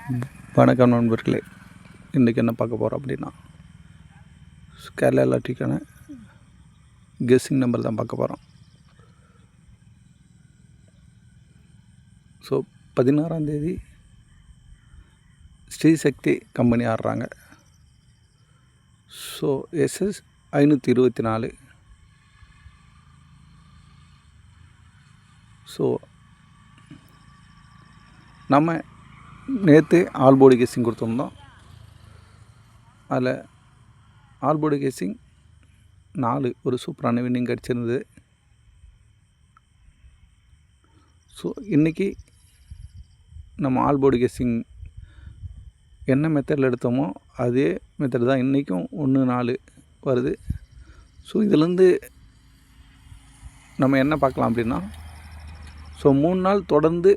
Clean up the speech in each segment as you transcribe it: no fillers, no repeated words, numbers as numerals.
வணக்கம் நண்பர்களே, இன்றைக்கி என்ன பார்க்க போகிறோம் அப்படின்னா கேரளா லாட்டரிக்கான கெஸ்ஸிங் நம்பர் தான் பார்க்க போகிறோம். ஸோ 16ஆம் தேதி ஸ்ரீசக்தி கம்பெனி ஆடுறாங்க. So SS 524. ஸோ நம்ம நேற்று ஆல் போர்டு கெஸ்ஸிங் கொடுத்துருந்தோம். அதில் ஆல் போர்டு கெஸ்ஸிங் 4 ஒரு சூப்பரான வின்னிங் கிடச்சிருந்தது. ஸோ இன்றைக்கி நம்ம ஆல் போர்டு கெஸ்ஸிங் என்ன மெத்தடில் எடுத்தோமோ அதே மெத்தட் தான் இன்றைக்கும் 1-4 வருது. ஸோ இதிலேருந்து நம்ம என்ன பார்க்கலாம் அப்படின்னா, ஸோ 3 நாள் தொடர்ந்து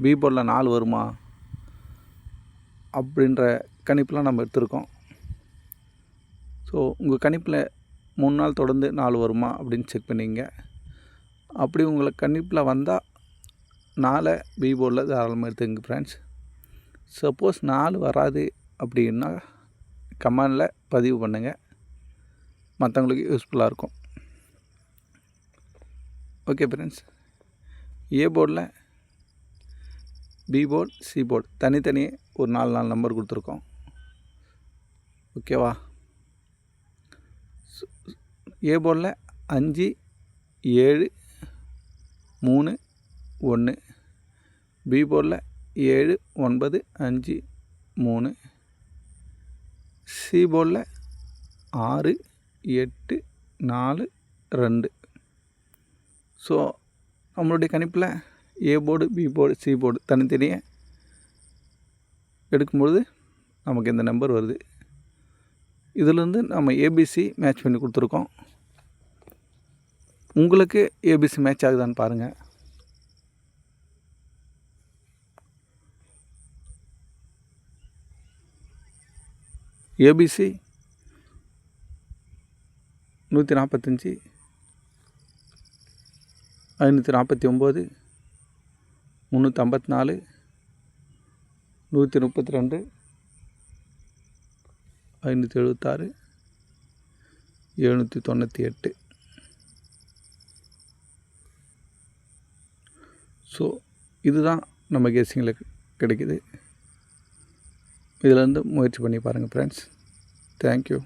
பி போர்டில் 4 வருமா அப்படின்ற கணிப்பெலாம் நம்ம எடுத்திருக்கோம். ஸோ உங்கள் கணிப்பில் 3 நாள் தொடர்ந்து 4 வருமா அப்படின்னு செக் பண்ணிங்க. அப்படி உங்களுக்கு கணிப்பில் வந்தால் 4 பி போர்டில் தாராளமாக எடுத்துங்க ஃப்ரெண்ட்ஸ். சப்போஸ் 4 வராது அப்படின்னா கமெண்டில் பதிவு பண்ணுங்கள், மற்றவங்களுக்கு யூஸ்ஃபுல்லாக இருக்கும். ஓகே ஃப்ரெண்ட்ஸ், ஏ போர்டில் பி போர்டு சி போர்டு தனித்தனியே ஒரு 4 நம்பர் கொடுத்துருக்கோம். ஓகேவா? ஏ போர்டில் 5, 7, 3, 1. பி போர்டில் 7, 9, 5, 3. சி போர்டில் 6, 8, 4, 2. ஸோ நம்மளுடைய கணிப்பில் A board B board C board தனித்தனியே எடுக்கும்பொழுது நமக்கு இந்த நம்பர் வருது. இதிலேருந்து நம்ம ஏபிசி மேட்ச் பண்ணி கொடுத்துருக்கோம். உங்களுக்கு ஏபிசி மேட்ச் ஆகுதான்னு பாருங்கள். ஏபிசி 145, 549, 354, 132, 576, 798. ஸோ இதுதான் நம்ம கெஸ்ஸிங்கில் கிடைக்குது. இதிலேருந்து முயற்சி பண்ணி பாருங்கள் ஃப்ரெண்ட்ஸ். தேங்க்யூ.